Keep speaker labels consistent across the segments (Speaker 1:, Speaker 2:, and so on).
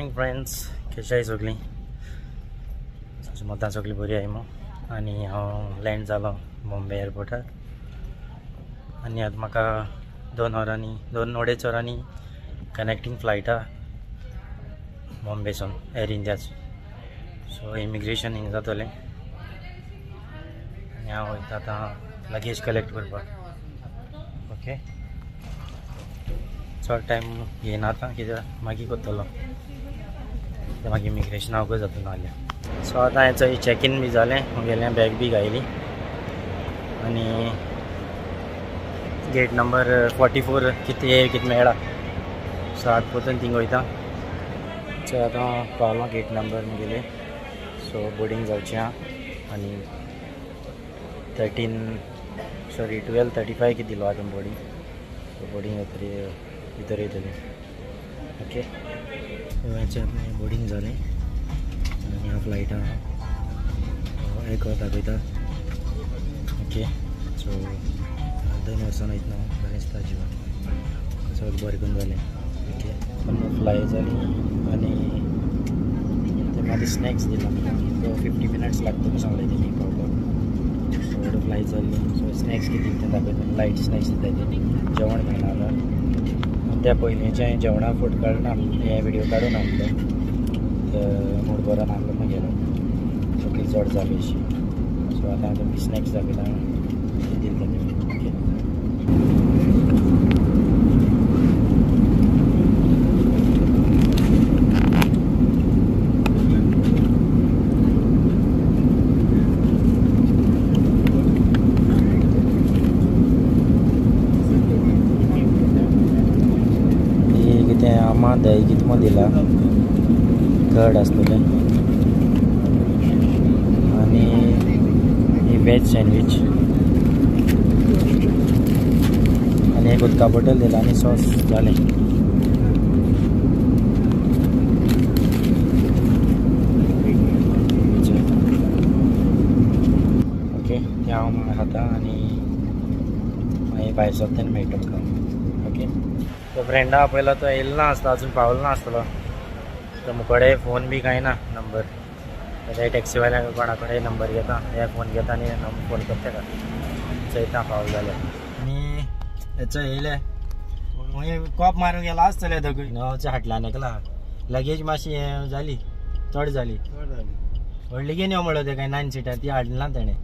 Speaker 1: Morning friends, कशी आहे सगळी? मतां सगळी बरी आहे मग. आणि हांव लँड जालो बॉम्बे एअरपोर्टार आणि आतां म्हाका 2 वरांनी कनेक्टिंग फ्लायट आहा बॉम्बेसून एअर इंडियाचो. सो इमिग्रेशन हिंग जातलें आनी हांव वयता आतां लगेज कलेक्ट करपाक. ओके, चड टायम घेयना आतां, कित्याक मागीर करतलो मागीर इमिग्रेशन हांव जाता नाल्या. सो आतां हें चॅक इन बी जालें, गेलें बॅग बी घायली आनी गेट नंबर 44 कितें मेळ्ळा. सो आतां परतून थिंग वयता. सो आतां पावलो गेट नंबर मुगेले. सो बोर्डींग जावचें आहा आनी 12:35 कितें दिलो आतां बोर्डींग. सो बोर्डींग जातरी भितर येतली. ओके, हेचें बोर्डींग जालें आनी ह्या फ्लायटा एकोत दाखयता. ओके, सो 2 वर्सां वयतना बरें दिसता जिवाक. सगळें बरें करून जालें. ओके, फ्लाय जाली आनी ते मागीर स्नॅक्स दिला. तो 50 मिनट्स लागता म्हणून सांगलें तेणी पावपाक. सो फ्लाय जाल्ली. सो स्नॅक्स कितें तें दाखयता. लायट स्नॅक्स दिता तेणी, जेवण मेळना. त्या पयलींचें जेवणा फूड काडून हे व्हिडियो काडून आसलो, मूड बरो नासलो म्हगेलो. सगळी चड जाली अशी. सो आतां हांव तुमकां स्नॅक्स दाखयता कितें दिलें तेणी. ओके, आमा दही कितमो दिला, कर्ड आसतलें आनी ही वेज सँडवीच आनी एक उदका बॉटल दिला आनी सॉस जालें. ओके, तें हांव खाता आनी मागीर भायर सरतना मेळटा तुका. ओके, तो फ्रेंडा आपयला तो येयलो ना आसता, अजून पावलो ना आसतलो. तो मुकोडे फोन बी कांय ना, नंबर. ते टॅक्सीवाल्याक कोणा कडेन नंबर घेता, हे फोन घेता आनी फोन करता तेका, चयता पावलो जाल्यार. आनी हेचो येयले कॉप मारूंक गेला आसतले दोगूय. न्हवच्या हाटल्यान एकला लगेज मातशी हें जाली, चड जाली. व्हडली घेवन यो म्हणलो ते काय 9 सिटर ती हाडली ना तेणें.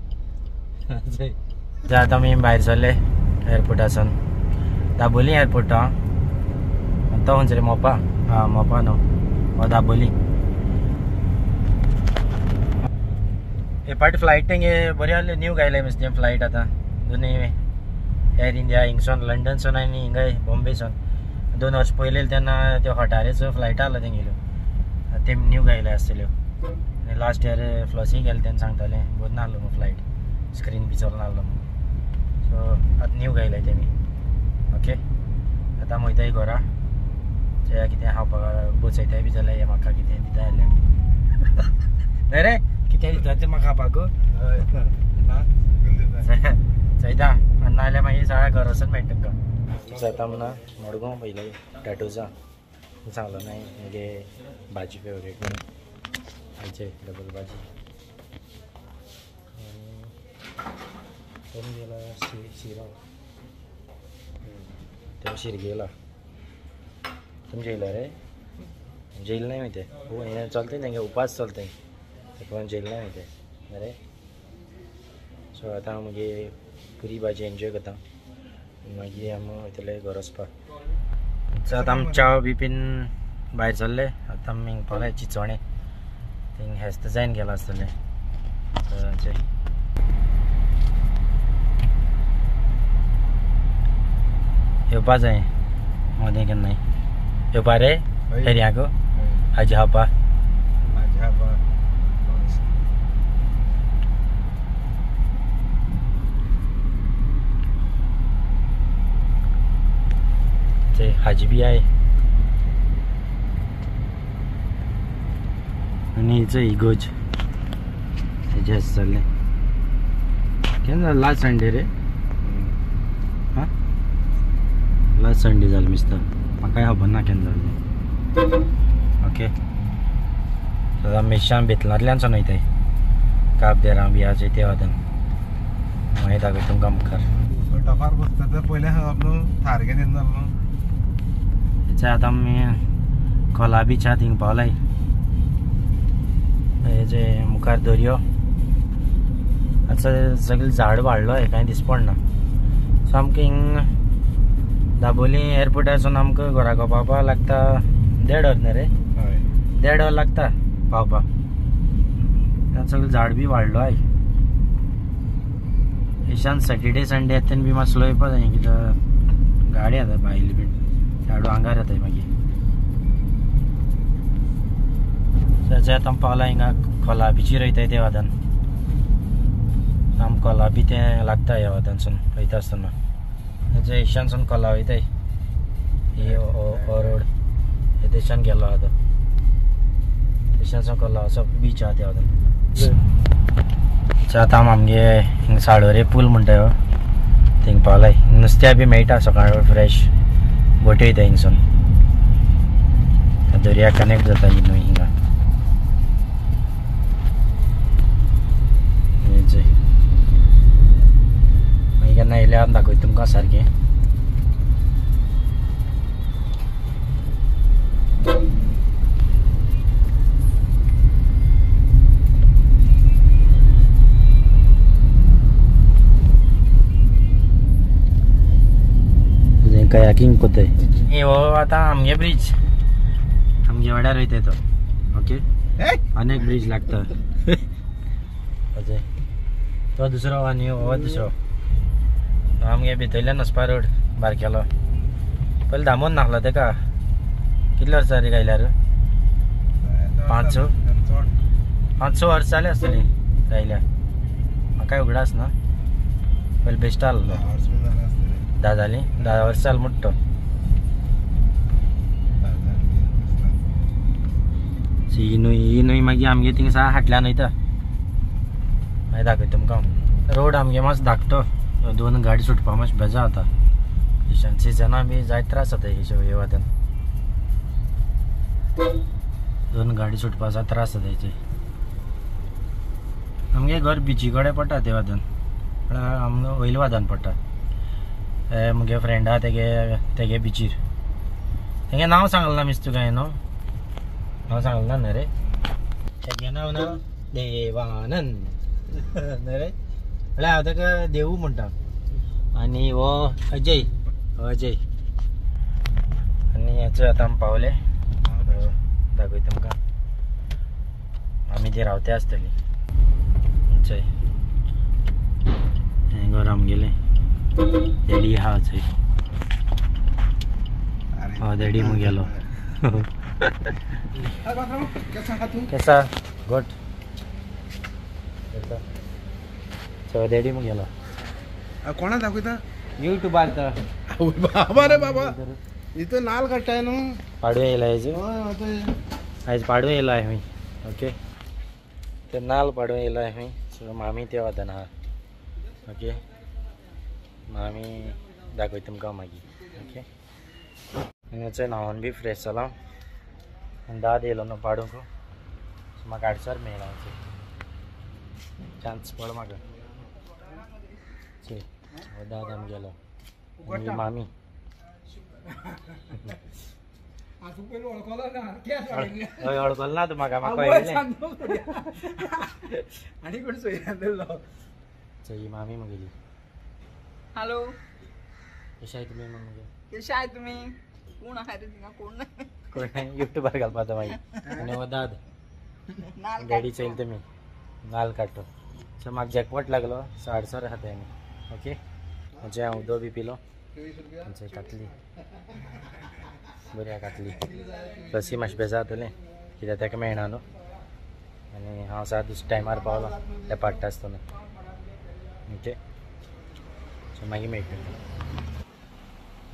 Speaker 1: आतां आमी भायर सरले एअरपोर्टासून. दाबोली एअरपोर्ट हा तो खंयसर मोपा. हां, मोपा न्हू, हो दाबोली. हे पाटी फ्लायट तेंगे बरी आहले, न्यू घायले मस्ती फ्लायट आतां दोनी एअर इंडिया हिंगसून लंडनसून आनी हिंगाय बॉम्बेसून. 2 वर्स पयले तेन्ना त्यो हटारेचो फ्लायट आहलो तेंगेल्यो, ते न्यू घायले आसतल्यो. आनी लास्ट इयर फ्लॉसी गेले तेन्ना सांगताले बरो नाहलो मग फ्लायट, स्क्रीन बी चलना आहलो. सो आतां न्यू घायले तेमी. ओके, आतां वयताय घरा. ते कितें खावपाक पोचयताय बी जाल्यार हे म्हाका कितें दिता जाल्यार. न्हय रे, कितें दिता तें म्हाका खावपाक चयता, आनी नाल्यार मागीर सगळ्या घर वचून मेळटा तुका. जाता म्हणा मडगांव पयलें टॅटोजा सांगलो न्हय मगे भाजी फेवरेट म्हणून. खायचे डबल भाजी आनी गेला शिरा. ते शिरगेला तुम जेयला रे? जेल नाही माहिती हो, हे चलते तेंगे उपास चलते पण जेल नाही माहिती अरे. सो आतां हांव मगे पुरी भाजी एन्जॉय करता, मागीर आमी वयतले घर वचपाक. सो आतां आमी च्या बी पीन भायर सरले. आतां आमी हिंग पावले चिंचोणे. थिंग हेस्त जायन गेला आसतलें. येवपा जाय मोदें केन्नाय येवपा रे एरियाक हाजी खावपा. ते हाजी बी आहे आनी हिचो इगोज हेजे आसतलें. केन्ना लास्ट संडे रे? हां, लास्ट संडे जालें मिस्ता. म्हाकाय खबर ना केन्ना जालें. ओके सो मिशान बेतलांतल्यानसून वयताय काब देरां बियाचे ते वादन मागीर दाखय तुमकां मुखार
Speaker 2: टपार बसता तर पयलें सांगप न्हू सारकें दिना न्हू
Speaker 1: त्याच्या आतां आमी खोला बिचा थिंग पावलाय हेजे मुखार दर्यो आतां सगळें झाड वाडलो हे कांय दिस पडना सो आमकां हिंग दाबोली एअरपोर्टारसून आमकां घरा पावपाक लागता 1.5 वर न्ही रे 1.5 वर लागता पावपाक सगळें झाड बी वाडलो आय ईशान सॅटर्डे संडे येता बी मातसो येवपा जाय कित्याक गाडी येता भायली बी झाडू आंगार येताय मागीर त्याच्या आतां पावला हिंगा खोलाबीची रोयताय ते वादान आम खोलाबी ते लागता ह्या वादानसून वयता आसतना त्याच्या ईशानसून खोला वयताय ही हो रोड हे देशान गेलो आतां ईशानसून खोला असो बीच आहा त्या वादान आतां आमगे हिंग साळोरे पूल म्हणटा हो थिंग पावलाय नुस्त्या बी मेळटा सकाळ फ्रेश बोटी वयता हिंगसून दर्या कनेक्ट जाता ही न्हू हिंगा मागीर केन्ना येयल्यार दाखय तुमकां सारकें कयाकिंग कोताय हो आतां आमगे ब्रिज आमगे वाड्यार वयताय तो ओके अनेक ब्रिज लागता अजय तो दुसरो आनी हो दुसरो आमगे भितरल्यान वचपा रोड बारकेलो पयलीं धामोन नासलो तेका कितले वर्सां रे गायल्यार 500 वर्सां जालीं आसतलीं गायल्या म्हाका उगडास ना पयलीं बेश्टो आहलो 10 जालीं 10 वर्सां जालीं मोठो ही न्हंय मागीर आमगे थिंगसा हाटल्यान वयता मागीर दाखय तुमकां रोड आमगे मातसो धाकटो 2 गाडी सुटपा मातशें बेजार जाता सिजना बी जाय त्रास जाता हे वादान 2 गाडी सुटपा त्रास जाता हेचे आमगे घर बिची कडेन पडटा ते वादान आमगे वयल्या वादान पडटा मुगे फ्रेंड आहा तेगे बिचीर तेगे नांव सांगलें ना मिस तुका हें न्हू नांव सांगलें ना न्ही रे तेगे नांव ना देवानंद न्ही रे म्हळ्यार हांव ताका देवू म्हणटा आनी हो अजय आनी हेचो आतां आमी पावले दाखय तुमकां आमी ते रावते आसतलीं थंय हें घर आमगेलें डॅडी आहा थंय डॅडी मुगेलो केसा गोट सो डॅडी मुगेलो
Speaker 2: कोणा दाखयता
Speaker 1: यूट्यूबार तर
Speaker 2: बाबा रे बाबा इथं नाल काडटाय न्हू
Speaker 1: पाडवे येयला हेजे आयज पाडवे येयला हूंय ओके ते नाल पाडवे येयला हूंय सो मामी ते वतान आहा ओके मामी दाखय तुमकां मागीर ओके हांगाचो न्हांवन बी फ्रेश जाला आनी दाद येयलो न्हू पाडूंक सो म्हाका हाडसर मेळ्ळा चान्स पड म्हाका हो दाद आमी गेलो आनी मामी हय वळखलो ना तूं म्हाका
Speaker 2: आनी कोण सोयलो
Speaker 1: ही मामी मुगेली
Speaker 3: हॅलो
Speaker 1: कशें आहाय तुमी मुगे
Speaker 3: कशें आहाय तुमी कोण आहाय रे थिंगा कोण
Speaker 1: कोण युट्यूबार घालपा तो मागीर आनी हो दाद डॅडी चयले तुमी नाल काडटो सो म्हाका जॅकपॉट लागलो 150 खाता आनी ओके म्हणजे हांव उदो बी पिलो म्हणजे कातली बरी कातली प्लसी मातशें बेजार जातलें कित्याक ताका मेळना न्हू आनी हांव साद टायमार पावलो ते पाडटा आसतना ओके सो मागीर मेळटलें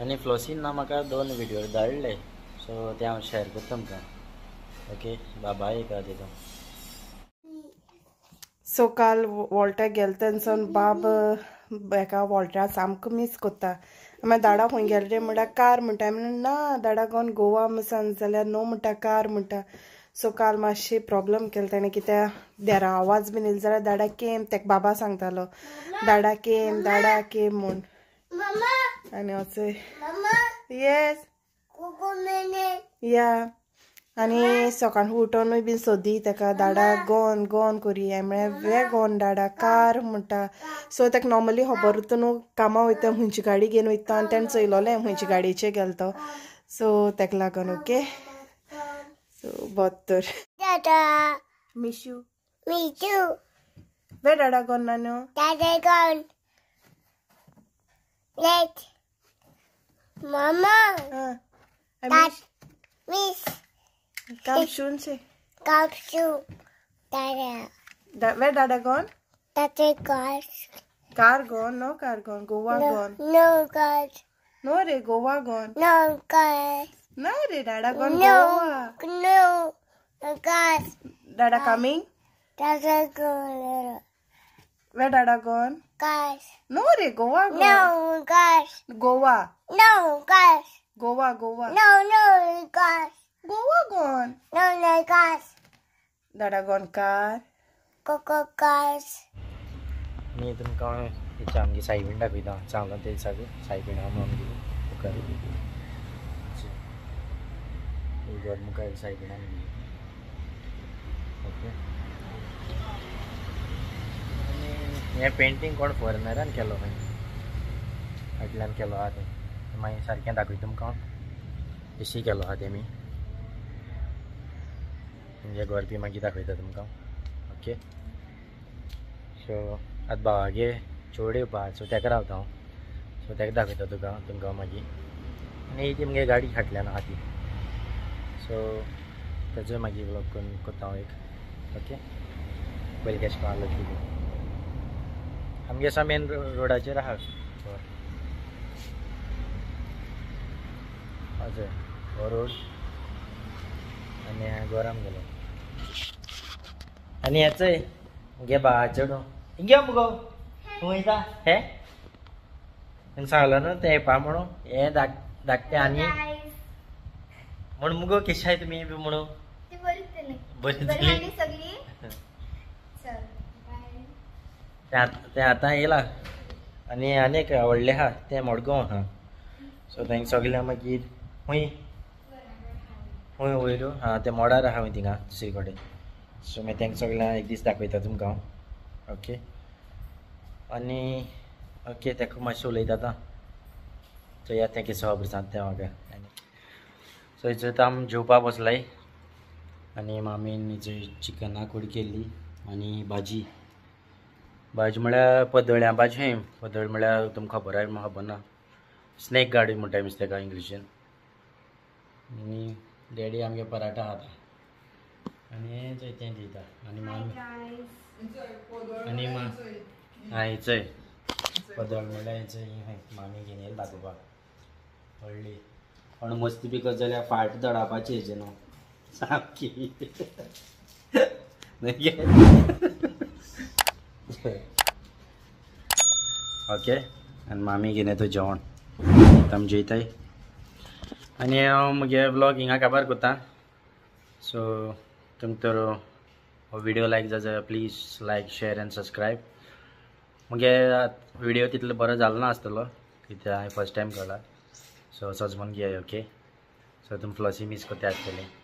Speaker 1: आनी फ्लोसीन ना म्हाका 2 व्हिडियो धाडले सो ते हांव शेअर करता तुमकां ओके बाय एक दिता
Speaker 4: सो काल वॉल्टाक गेले थंयसून बाब हेका वॉल्टा सामको मिस कोत्ता मागीर दाडा खंय गेले रे म्हणटा कार म्हणटा ना दाडा गोवन गोवा मसान जाल्यार नो म्हणटा कार म्हणटा सो काल मातशें प्रॉब्लम केलो ताणें कित्याक देरा आवाज बीन येयलो जाल्यार दाडा केम तेका बाबा सांगतालो दाडा केम म्हूण आनी वचय येस या आनी सकाळ उठोनूय बीन सोदी तेका दाडा गोन कोरी म्हळ्यार वे गोन दाडा कार म्हणटा सो तेका नॉर्मली खबर उरता न्हू कामा वयता खंयची गाडी घेवन वयता आनी तेणें चोयलोलें खंयची गाडयेचेर गेलो तो सो तेका लागून ओके सो बत्तर मिशू वे दाडा गोन नानू
Speaker 5: Mama,
Speaker 4: Come soon, say.
Speaker 5: kapsu, dada,
Speaker 4: Where Dada gone?
Speaker 5: tate cars,
Speaker 4: Car gone? No car gone. Goa gone.
Speaker 5: no cars,
Speaker 4: No re, Goa gone.
Speaker 5: no cars,
Speaker 4: No re, Dada gone
Speaker 5: no,
Speaker 4: Goa.
Speaker 5: no cars,
Speaker 4: Dada coming?
Speaker 5: tate
Speaker 4: Where Dada gone?
Speaker 5: cars,
Speaker 4: No re, Goa gone.
Speaker 5: no cars,
Speaker 4: Goa.
Speaker 5: no cars,
Speaker 4: Goa.
Speaker 5: no cars,
Speaker 4: Goa gone.
Speaker 5: no cars,
Speaker 4: Dada gone car.
Speaker 5: coco cars,
Speaker 1: मी तुमकां तेची आमगे सायबीण दाखयता सांगला ते दिसाक सायबीण आमी मुखार घर मुखार सायबीण आमगे ओके हे पेंटींग कोण फॉरेनरान केलो खंय फाटल्यान केलो आहा तें मागीर सारकें दाखयता तुमकां कशी केलो आहा तेमी म्हणजे घर बी मागीर दाखयता तुमकां ओके सो आतां भावागे चोड येवपा सो तेका रावता हांव सो तेका दाखयता तुमकां मागीर आनी ती मगे गाडी फाटल्यान आहा ती सो तेजोय मागीर व्लॉग करून कोत्ता हांव एक ओके पयलीं केश कोन आसलो ती आमगे असा मेन रोडाचेर आहा हय हो रोड आनी गोराम गेलो आनी हेचय गे बा चेडू हिंगे मुगो तूं वयता हे तांकां सांगलो न्हू ते येवपा म्हणून हे धाकटे आनी म्हण मुगो कशी आहाय तुमी बी म्हणून बरी ते आतां येयला आनी एक व्हडले आहा ते मडगांव आहा सो तांकां सगल्या मागीर खंय वयरू हां ते मोडार आहा हांव थिंगा दुसरे कडेन सो मागीर तांकां सगळ्यांक एक दीस दाखयता तुमकां ओके आनी ओके ताका मातशें उलयता आतां सो या तें कितें खबर सांगता तें म्हाका सो हेचो आमी जेवपा बसलाय आनी मामीन हेचो चिकना कूड केल्ली आनी भाजी म्हळ्यार पदळ्या भाजी पदळ म्हळ्यार तुमकां खबर आहा म्हाका खबर ना स्नेक गार्डन म्हणटा मिस्टेका इंग्लिशीन आनी डॅडी आमगे पराठा खाता आनी हें तें दिता आनी मामी आनी हां हेचय पदळ म्हळ्यार हेचय मामी घेवन येयला दाखोवपाक व्हडली पण मस्ती बी करता जाल्यार फाट दडावपाची हेजे न्हू सामकी ओके आनी मामी घेवन येता जेवण आमी जेयताय आनी हांव म्हगे ब्लॉग हिंगा काबार कोत्ता सो तुमकां तर हो व्हिडिओ लायक जाता जाल्यार please like share and subscribe म्हगे व्हिडिओ तितलो बरो जालो ना आसतलो कित्याक हांवें फर्स्ट टायम केला सो असोच म्हूण घे ओके सो तुमी फ्लॉसी मीस कोत्ता आसतलें